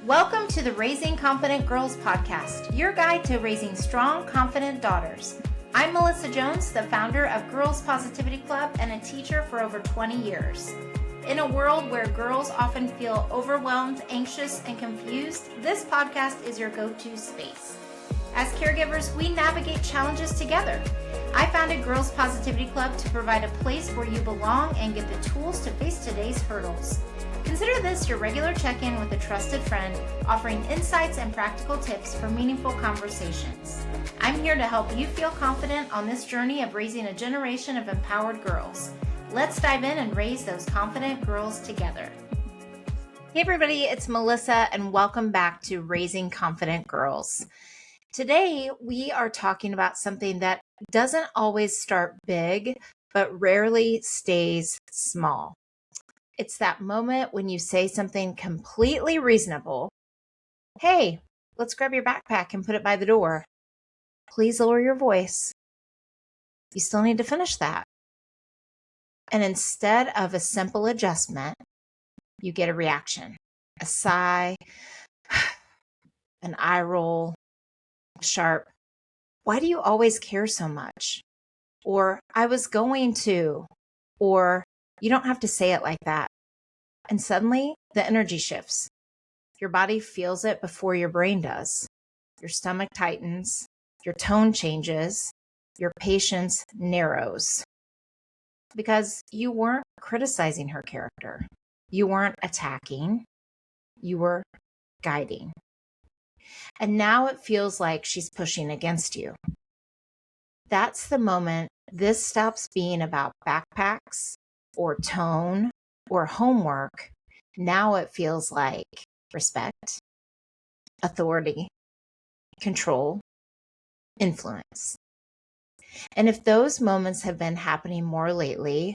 Welcome to the Raising Confident Girls podcast, your guide to raising strong, confident daughters. I'm Melissa Jones, the founder of Girls Positivity Club and a teacher for over 20 years. In a world where girls often feel overwhelmed, anxious, and confused, this podcast is your go-to space. As caregivers, we navigate challenges together. I founded Girls Positivity Club to provide a place where you belong and get the tools to face today's hurdles. Consider this your regular check-in with a trusted friend, offering insights and practical tips for meaningful conversations. I'm here to help you feel confident on this journey of raising a generation of empowered girls. Let's dive in and raise those confident girls together. Hey everybody, it's Melissa and welcome back to Raising Confident Girls. Today we are talking about something that doesn't always start big, but rarely stays small. It's that moment when you say something completely reasonable. Hey, let's grab your backpack and put it by the door. Please lower your voice. You still need to finish that. And instead of a simple adjustment, you get a reaction, a sigh, an eye roll, a sharp, why do you always care so much? Or I was going to, or you don't have to say it like that. And suddenly the energy shifts. Your body feels it before your brain does. Your stomach tightens, your tone changes, your patience narrows. Because you weren't criticizing her character. You weren't attacking. You were guiding. And now it feels like she's pushing against you. That's the moment this stops being about backpacks or tone or homework. Now it feels like respect, authority, control, influence. And if those moments have been happening more lately,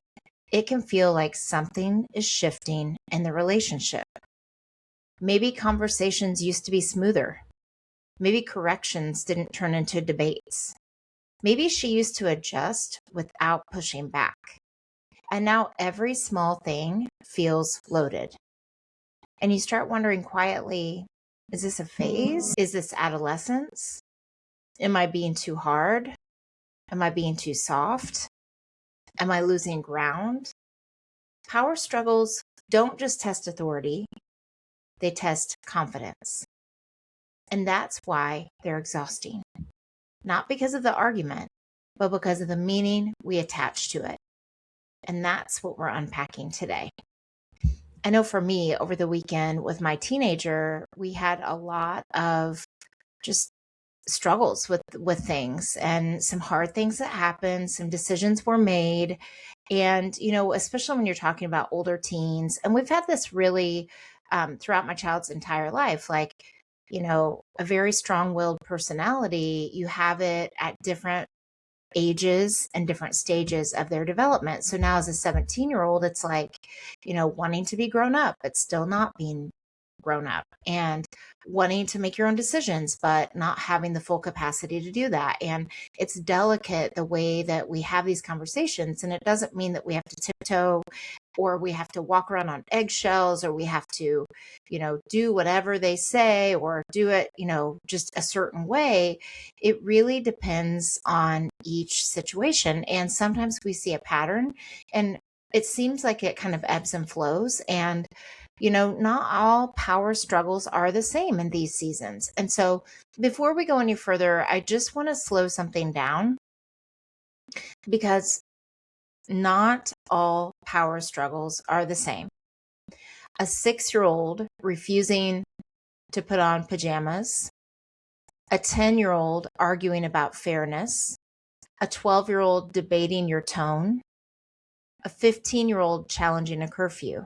it can feel like something is shifting in the relationship. Maybe conversations used to be smoother. Maybe corrections didn't turn into debates. Maybe she used to adjust without pushing back. And now every small thing feels loaded. And you start wondering quietly, is this a phase? Is this adolescence? Am I being too hard? Am I being too soft? Am I losing ground? Power struggles don't just test authority, they test confidence. And that's why they're exhausting. Not because of the argument, but because of the meaning we attach to it. And that's what we're unpacking today. I know for me, over the weekend with my teenager, we had a lot of just struggles with things and some hard things that happened, some decisions were made. And, especially when you're talking about older teens, and we've had this really throughout my child's entire life, like, a very strong-willed personality, you have it at different ages and different stages of their development. So now as a 17-year-old, it's like, wanting to be grown up, but still not being grown up, and wanting to make your own decisions, but not having the full capacity to do that. And it's delicate the way that we have these conversations. And it doesn't mean that we have to tiptoe or we have to walk around on eggshells or we have to, do whatever they say or do it, just a certain way. It really depends on each situation. And sometimes we see a pattern and it seems like it kind of ebbs and flows. And not all power struggles are the same in these seasons. And so before we go any further, I just want to slow something down because not all power struggles are the same. A 6-year-old refusing to put on pajamas, a 10-year-old arguing about fairness, a 12-year-old debating your tone, a 15-year-old challenging a curfew.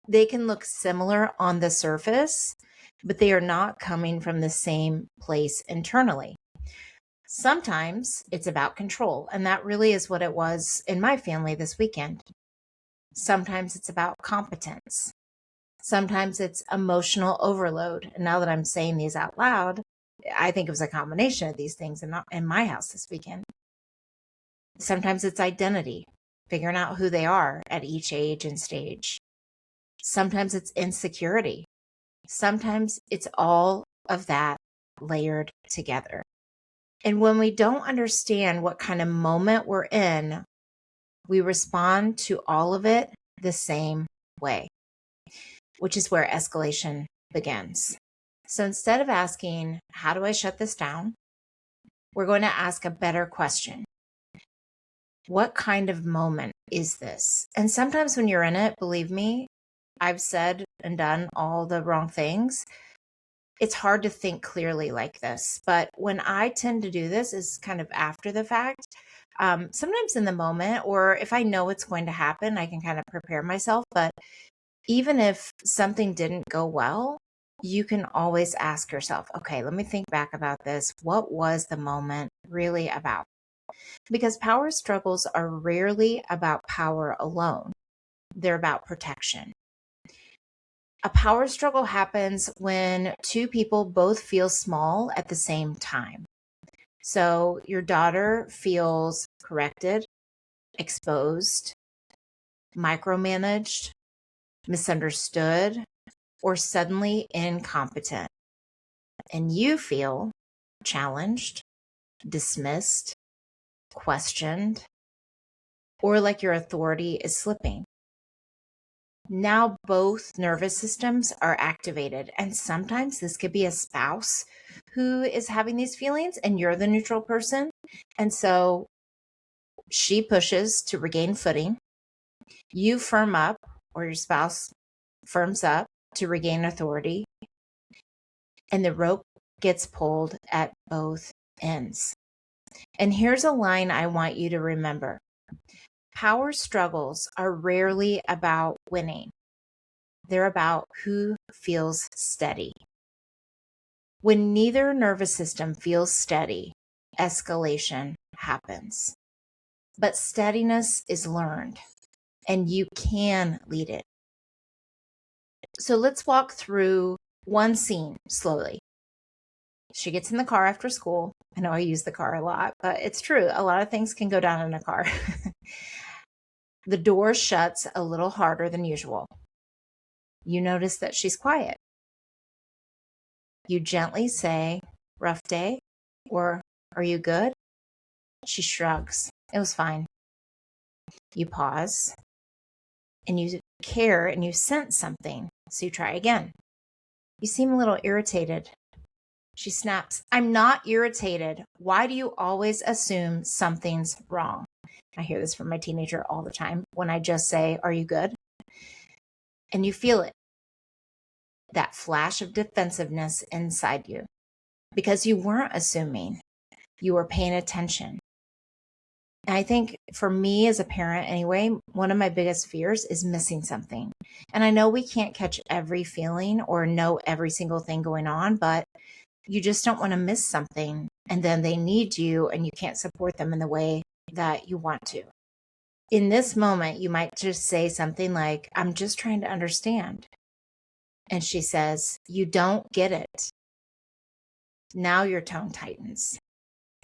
They can look similar on the surface, but they are not coming from the same place internally. Sometimes it's about control, and that really is what it was in my family this weekend. Sometimes it's about competence. Sometimes it's emotional overload. And now that I'm saying these out loud, I think it was a combination of these things in my house this weekend. Sometimes it's identity, figuring out who they are at each age and stage. Sometimes it's insecurity, Sometimes it's all of that layered together. And when we don't understand what kind of moment we're in, we respond to all of it the same way, which is where escalation begins. So instead of asking, how do I shut this down? We're going to ask a better question. What kind of moment is this? And sometimes when you're in it, believe me, I've said and done all the wrong things. It's hard to think clearly like this. But when I tend to do this is kind of after the fact. Sometimes in the moment, or if I know it's going to happen, I can kind of prepare myself. But even if something didn't go well, you can always ask yourself, okay, let me think back about this. What was the moment really about? Because power struggles are rarely about power alone. They're about protection. A power struggle happens when two people both feel small at the same time. So your daughter feels corrected, exposed, micromanaged, misunderstood, or suddenly incompetent. And you feel challenged, dismissed, questioned, or like your authority is slipping. Now both nervous systems are activated. And sometimes this could be a spouse who is having these feelings and you're the neutral person. And so she pushes to regain footing. You firm up, or your spouse firms up to regain authority. And the rope gets pulled at both ends. And here's a line I want you to remember. Power struggles are rarely about winning. They're about who feels steady. When neither nervous system feels steady, escalation happens. But steadiness is learned, and you can lead it. So let's walk through one scene slowly. She gets in the car after school. I know I use the car a lot, but it's true. A lot of things can go down in a car. The door shuts a little harder than usual. You notice that she's quiet. You gently say, rough day, or are you good? She shrugs. It was fine. You pause, and you care and you sense something, so you try again. You seem a little irritated. She snaps, I'm not irritated. Why do you always assume something's wrong? I hear this from my teenager all the time when I just say, are you good? And you feel it, that flash of defensiveness inside you, because you weren't assuming, you were paying attention. And I think for me as a parent anyway, one of my biggest fears is missing something. And I know we can't catch every feeling or know every single thing going on, but you just don't want to miss something. And then they need you and you can't support them in the way that you want to. In this moment, you might just say something like, I'm just trying to understand. And she says, you don't get it. Now your tone tightens.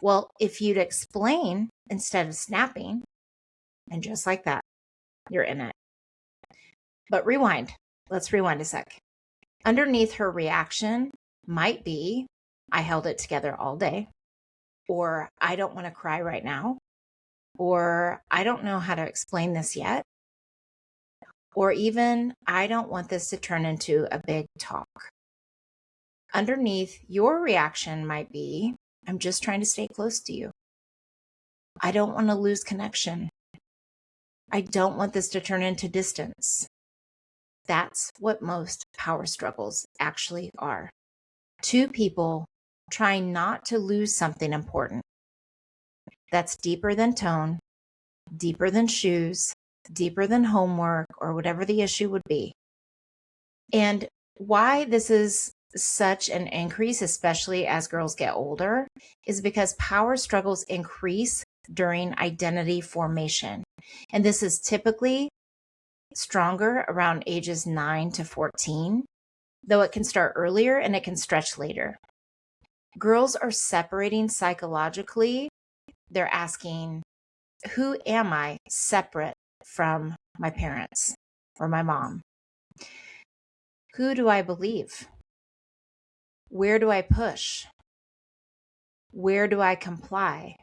Well, if you'd explain instead of snapping, and just like that, you're in it. But rewind. Let's rewind a sec. Underneath her reaction might be, I held it together all day, or I don't want to cry right now, or I don't know how to explain this yet, or even I don't want this to turn into a big talk. Underneath your reaction might be, I'm just trying to stay close to you. I don't want to lose connection. I don't want this to turn into distance. That's what most power struggles actually are. Two people trying not to lose something important. That's deeper than tone, deeper than shoes, deeper than homework, or whatever the issue would be. And why this is such an increase, especially as girls get older, is because power struggles increase during identity formation. And this is typically stronger around ages 9 to 14, though it can start earlier and it can stretch later. Girls are separating psychologically. They're asking, who am I separate from my parents or my mom? Who do I believe? Where do I push? Where do I comply?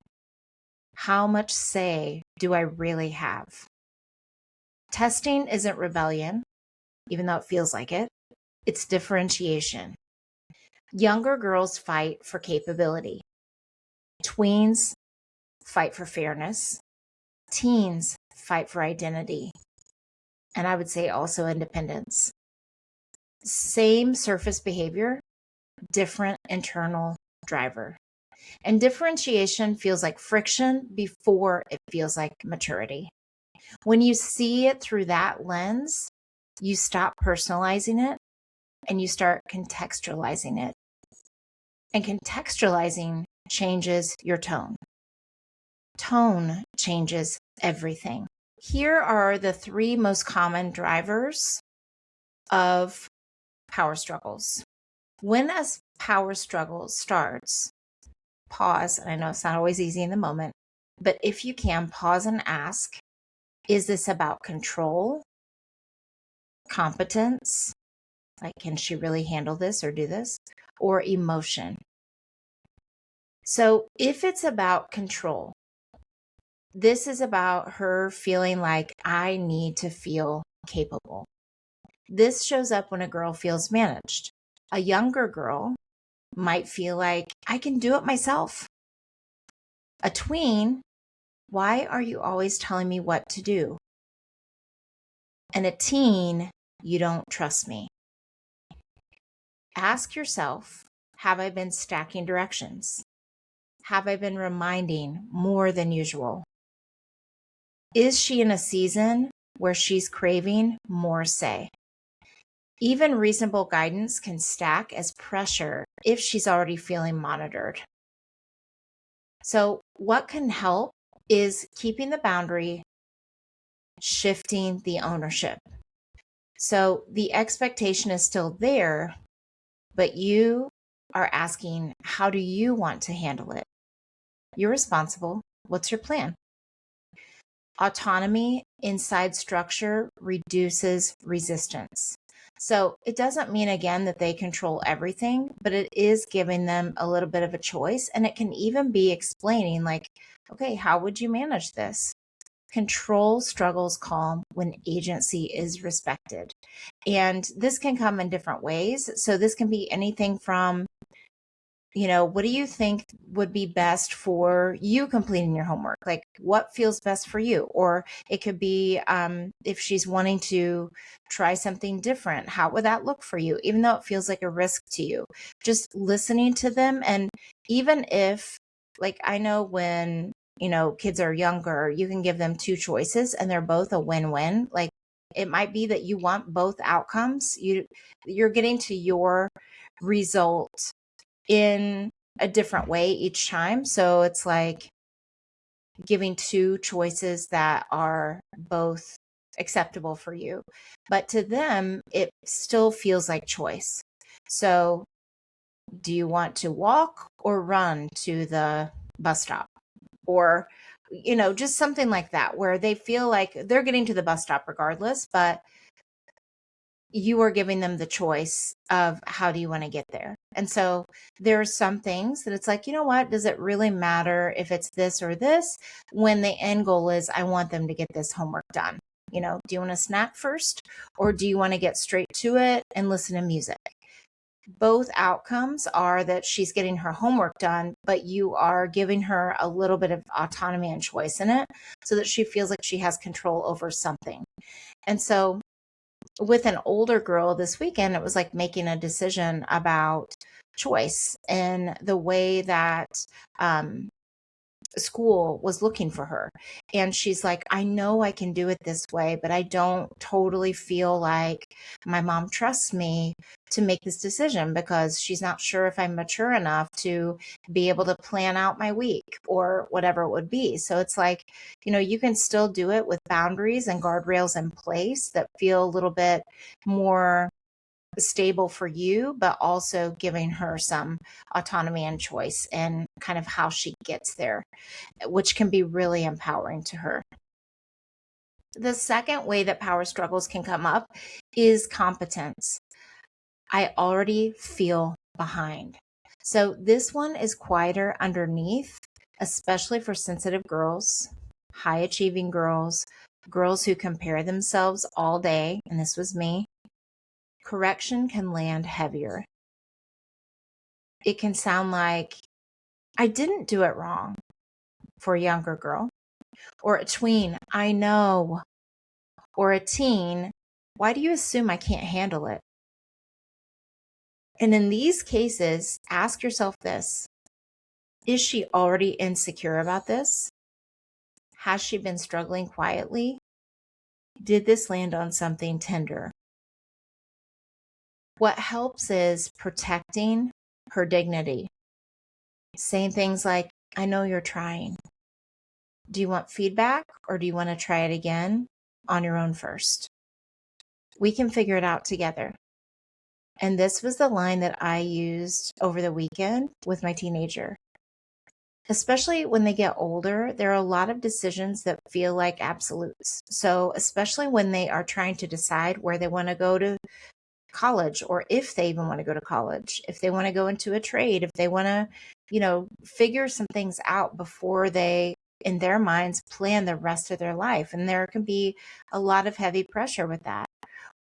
How much say do I really have? Testing isn't rebellion, even though it feels like it. It's differentiation. Younger girls fight for capability. Tweens fight for fairness. Teens fight for identity. And I would say also independence. Same surface behavior, different internal driver. And differentiation feels like friction before it feels like maturity. When you see it through that lens, you stop personalizing it and you start contextualizing it. And contextualizing changes your tone. Tone changes everything. Here are the 3 most common drivers of power struggles. When a power struggle starts, pause. And I know it's not always easy in the moment, but if you can, pause and ask, is this about control, competence? Like, can she really handle this or do this? Or emotion? So if it's about control, this is about her feeling like I need to feel capable. This shows up when a girl feels managed. A younger girl might feel like I can do it myself. A tween, why are you always telling me what to do? And a teen, you don't trust me. Ask yourself, have I been stacking directions? Have I been reminding more than usual? Is she in a season where she's craving more say? Even reasonable guidance can stack as pressure if she's already feeling monitored. So what can help is keeping the boundary, shifting the ownership. So the expectation is still there, but you are asking, how do you want to handle it? You're responsible. What's your plan? Autonomy inside structure reduces resistance. So it doesn't mean, again, that they control everything, but it is giving them a little bit of a choice. And it can even be explaining, like, okay, how would you manage this? Control struggles calm when agency is respected. And this can come in different ways. So this can be anything from, what do you think would be best for you completing your homework? Like, what feels best for you? Or it could be if she's wanting to try something different, how would that look for you? Even though it feels like a risk to you, just listening to them. And even if, like, I know when, kids are younger, you can give them 2 choices and they're both a win-win. Like, it might be that you want both outcomes. You're getting to your result in a different way each time. So it's like giving 2 choices that are both acceptable for you. But to them, it still feels like choice. So do you want to walk or run to the bus stop? Or, just something like that, where they feel like they're getting to the bus stop regardless, but you are giving them the choice of how do you want to get there. And so there are some things that it's like, you know what, does it really matter if it's this or this, when the end goal is I want them to get this homework done? Do you want to snack first, or do you want to get straight to it and listen to music? Both outcomes are that she's getting her homework done, but you are giving her a little bit of autonomy and choice in it so that she feels like she has control over something. And so with an older girl this weekend, it was like making a decision about choice and the way that school was looking for her. And she's like, I know I can do it this way, but I don't totally feel like my mom trusts me to make this decision because she's not sure if I'm mature enough to be able to plan out my week or whatever it would be. So it's like, you can still do it with boundaries and guardrails in place that feel a little bit more stable for you, but also giving her some autonomy and choice and kind of how she gets there, which can be really empowering to her. The second way that power struggles can come up is competence. I already feel behind. So this one is quieter underneath, especially for sensitive girls, high achieving girls, girls who compare themselves all day. And this was me. Correction can land heavier. It can sound like, I didn't do it wrong, for a younger girl, or a tween, I know, or a teen, why do you assume I can't handle it? And in these cases, ask yourself this: is she already insecure about this? Has she been struggling quietly? Did this land on something tender? What helps is protecting her dignity, saying things like, I know you're trying. Do you want feedback, or do you want to try it again on your own first? We can figure it out together. And this was the line that I used over the weekend with my teenager. Especially when they get older, there are a lot of decisions that feel like absolutes. So especially when they are trying to decide where they want to go to college, or if they even want to go to college, if they want to go into a trade, if they want to, figure some things out before they, in their minds, plan the rest of their life. And there can be a lot of heavy pressure with that.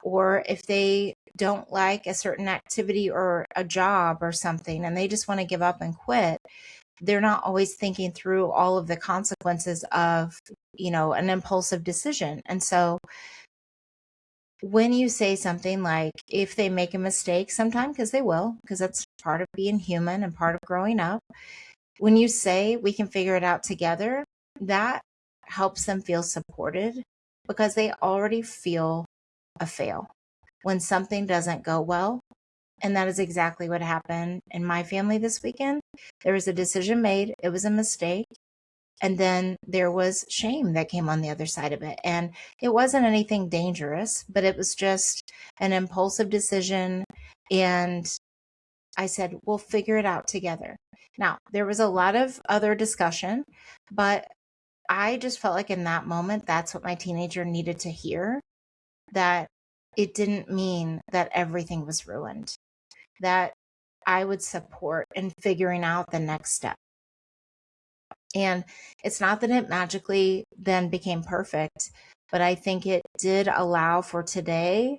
Or if they don't like a certain activity or a job or something, and they just want to give up and quit, they're not always thinking through all of the consequences of, an impulsive decision. And so when you say something like, if they make a mistake sometime, because they will, because that's part of being human and part of growing up, when you say we can figure it out together, that helps them feel supported, because they already feel a fail when something doesn't go well. And that is exactly what happened in my family this weekend. There was a decision made. It was a mistake. And then there was shame that came on the other side of it. And it wasn't anything dangerous, but it was just an impulsive decision. And I said, we'll figure it out together. Now, there was a lot of other discussion, but I just felt like in that moment, that's what my teenager needed to hear, that it didn't mean that everything was ruined, that I would support in figuring out the next step. And it's not that it magically then became perfect, but I think it did allow for today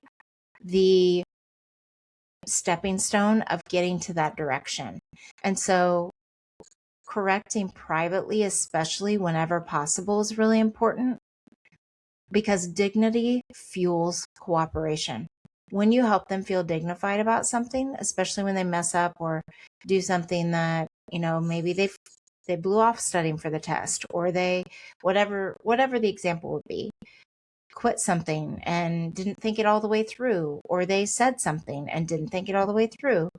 the stepping stone of getting to that direction. And so correcting privately, especially whenever possible, is really important, because dignity fuels cooperation. When you help them feel dignified about something, especially when they mess up or do something that, maybe they blew off studying for the test, or they, whatever the example would be, quit something and didn't think it all the way through, or they said something and didn't think it all the way through.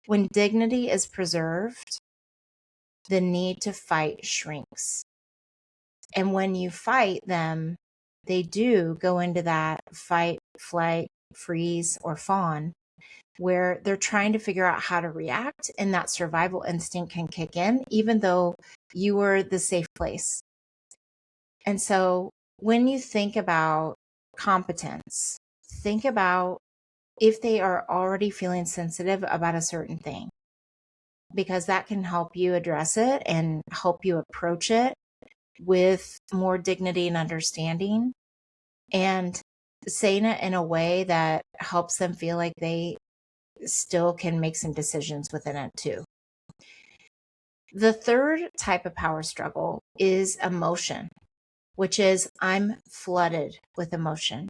When dignity is preserved, the need to fight shrinks. And when you fight them, they do go into that fight, flight, freeze, or fawn, where they're trying to figure out how to react, and that survival instinct can kick in, even though you were the safe place. And so when you think about competence, think about if they are already feeling sensitive about a certain thing, because that can help you address it and help you approach it with more dignity and understanding, and saying it in a way that helps them feel like they still can make some decisions within it too. The third type of power struggle is emotion, which is I'm flooded with emotion.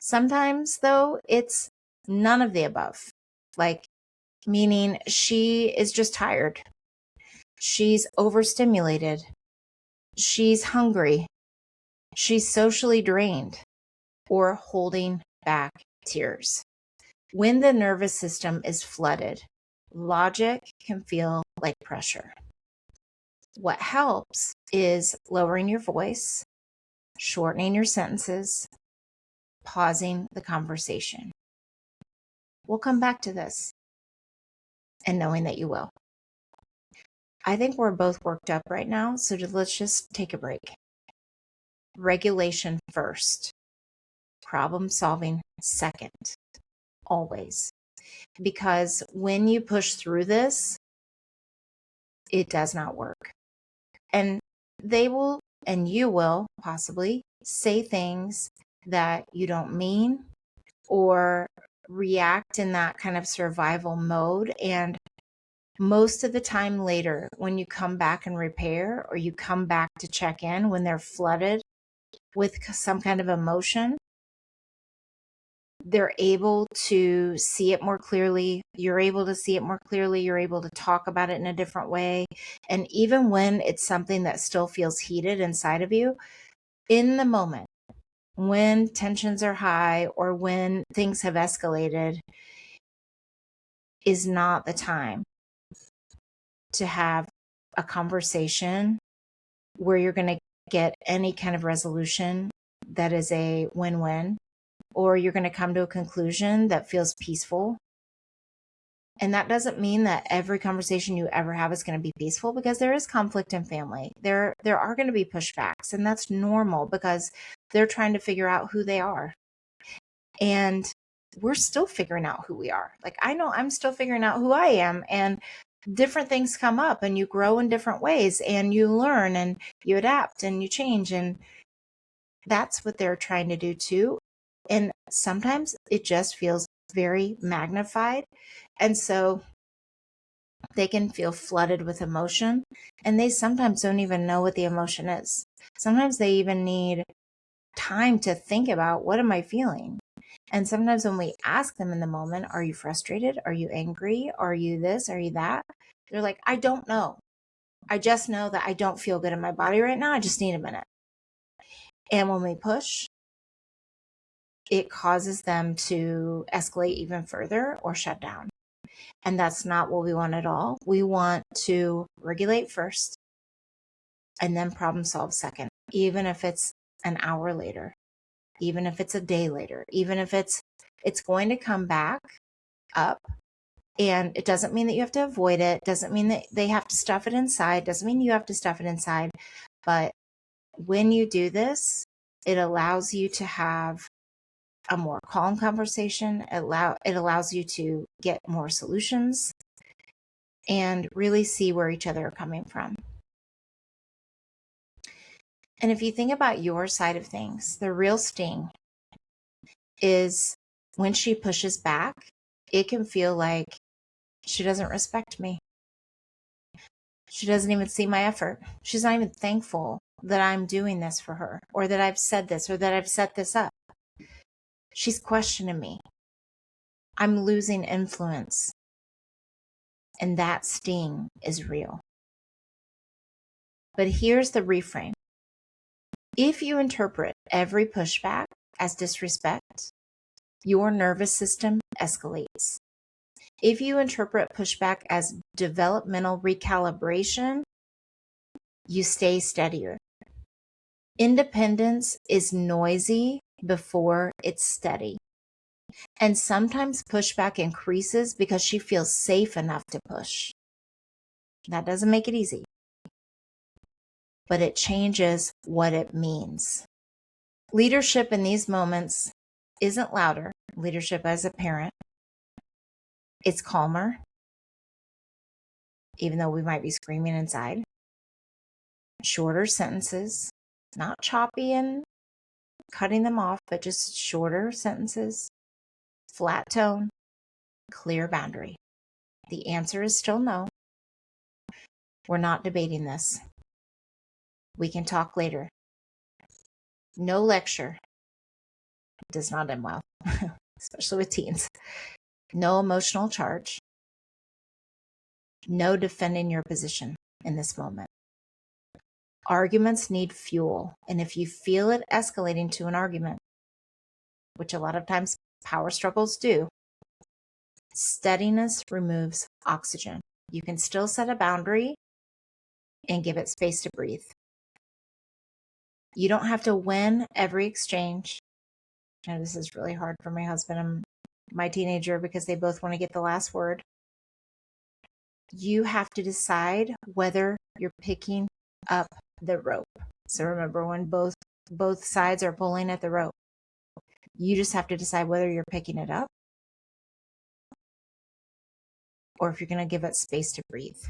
Sometimes, though, it's none of the above, like meaning she is just tired. She's overstimulated. She's hungry. She's socially drained, or holding back tears. When the nervous system is flooded, logic can feel like pressure. What helps is lowering your voice, shortening your sentences, pausing the conversation. We'll come back to this, and knowing that you will. I think we're both worked up right now, so let's just take a break. Regulation first, problem solving second, always. because when you push through this, it does not work. And they will, and you will possibly say things that you don't mean or react in that kind of survival mode. And most of the time later, when you come back and repair, or you come back to check in when they're flooded with some kind of emotion, they're able to see it more clearly. You're able to see it more clearly. You're able to talk about it in a different way. And even when it's something that still feels heated inside of you, in the moment, when tensions are high or when things have escalated, is not the time to have a conversation where you're going to get any kind of resolution that is a win-win, or you're going to come to a conclusion that feels peaceful. And that doesn't mean that every conversation you ever have is going to be peaceful, because there is conflict in family. There are going to be pushbacks, and that's normal because they're trying to figure out who they are. And we're still figuring out who we are. Like, I know I'm still figuring out who I am, and different things come up, and you grow in different ways, and you learn, and you adapt, and you change. And that's what they're trying to do too. And sometimes it just feels very magnified. And so they can feel flooded with emotion, and they sometimes don't even know what the emotion is. Sometimes they even need time to think about, what am I feeling? And sometimes when we ask them in the moment, are you frustrated? Are you angry? Are you this? Are you that? They're like, I don't know. I just know that I don't feel good in my body right now. I just need a minute. And when we push, it causes them to escalate even further or shut down. And that's not what we want at all. We want to regulate first and then problem solve second, even if it's an hour later, even if it's a day later, even if it's going to come back up. And it doesn't mean that you have to avoid it. Doesn't mean that they have to stuff it inside. Doesn't mean you have to stuff it inside. But when you do this, it allows you to have a more calm conversation. It allows you to get more solutions and really see where each other are coming from. And if you think about your side of things, the real sting is when she pushes back, it can feel like she doesn't respect me. She doesn't even see my effort. She's not even thankful that I'm doing this for her, or that I've said this, or that I've set this up. She's questioning me. I'm losing influence. And that sting is real. But here's the reframe. If you interpret every pushback as disrespect, your nervous system escalates. If you interpret pushback as developmental recalibration, you stay steadier. Independence is noisy before it's steady. And sometimes pushback increases because she feels safe enough to push. That doesn't make it easy, but it changes what it means. Leadership in these moments isn't louder. Leadership as a parent, it's calmer, even though we might be screaming inside. Shorter sentences, not choppy and cutting them off, but just shorter sentences. Flat tone, clear boundary. The answer is still no. We're not debating this. We can talk later. No lecture. Does not end well, especially with teens. No emotional charge. No defending your position in this moment. Arguments need fuel. And if you feel it escalating to an argument, which a lot of times power struggles do, steadiness removes oxygen. You can still set a boundary and give it space to breathe. You don't have to win every exchange. Now, this is really hard for my husband and my teenager because they both want to get the last word. You have to decide whether you're picking up the rope. So remember, when both sides are pulling at the rope, you just have to decide whether you're picking it up or if you're going to give it space to breathe.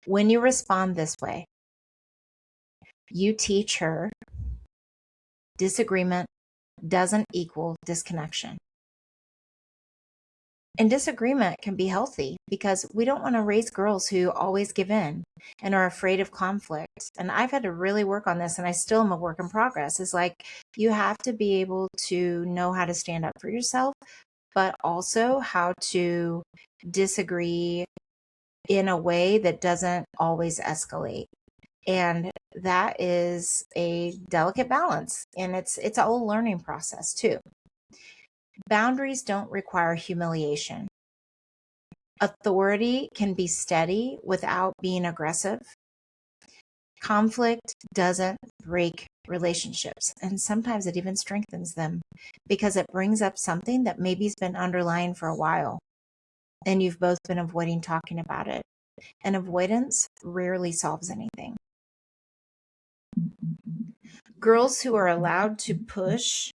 When you respond this way, you teach her disagreement doesn't equal disconnection. And disagreement can be healthy because we don't want to raise girls who always give in and are afraid of conflict. And I've had to really work on this, and I still am a work in progress. It's like you have to be able to know how to stand up for yourself, but also how to disagree in a way that doesn't always escalate. And that is a delicate balance, and it's a whole learning process too. Boundaries don't require humiliation. Authority can be steady without being aggressive. Conflict doesn't break relationships, and sometimes it even strengthens them because it brings up something that maybe's been underlying for a while, and you've both been avoiding talking about it. And avoidance rarely solves anything. Girls who are allowed to push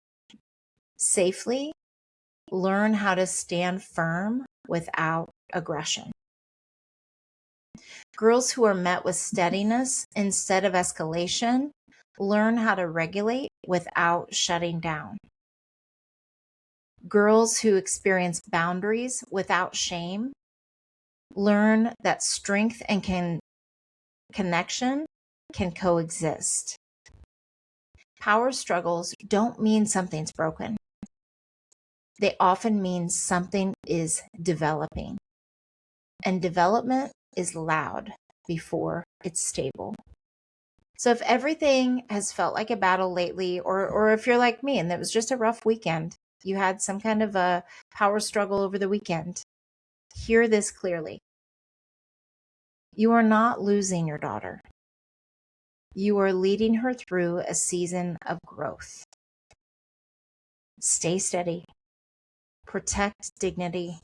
safely learn how to stand firm without aggression. Girls who are met with steadiness instead of escalation learn how to regulate without shutting down. Girls who experience boundaries without shame learn that strength and connection can coexist. Power struggles don't mean something's broken. They often mean something is developing. And development is loud before it's stable. So if everything has felt like a battle lately, or if you're like me and it was just a rough weekend, you had some kind of a power struggle over the weekend, hear this clearly. You are not losing your daughter. You are leading her through a season of growth. Stay steady. Protect dignity.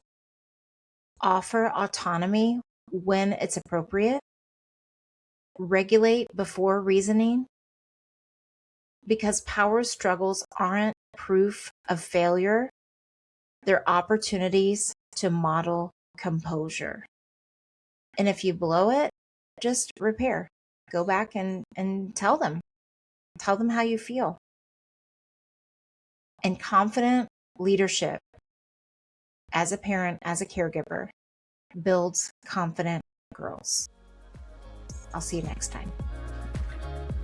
Offer autonomy when it's appropriate. Regulate before reasoning. Because power struggles aren't proof of failure. They're opportunities to model composure. And if you blow it, just repair. Go back and tell them. Tell them how you feel. And confident leadership as a parent, as a caregiver, builds confident girls. I'll see you next time.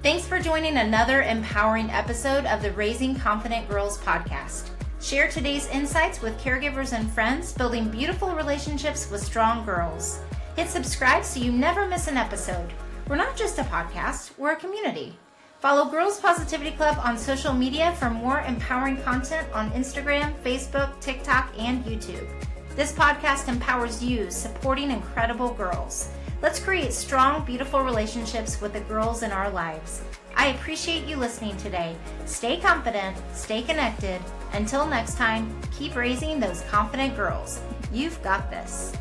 Thanks for joining another empowering episode of the Raising Confident Girls podcast. Share today's insights with caregivers and friends, building beautiful relationships with strong girls. Hit subscribe so you never miss an episode. We're not just a podcast, we're a community. Follow Girls Positivity Club on social media for more empowering content on Instagram, Facebook, TikTok, and YouTube. This podcast empowers you, supporting incredible girls. Let's create strong, beautiful relationships with the girls in our lives. I appreciate you listening today. Stay confident, stay connected. Until next time, keep raising those confident girls. You've got this.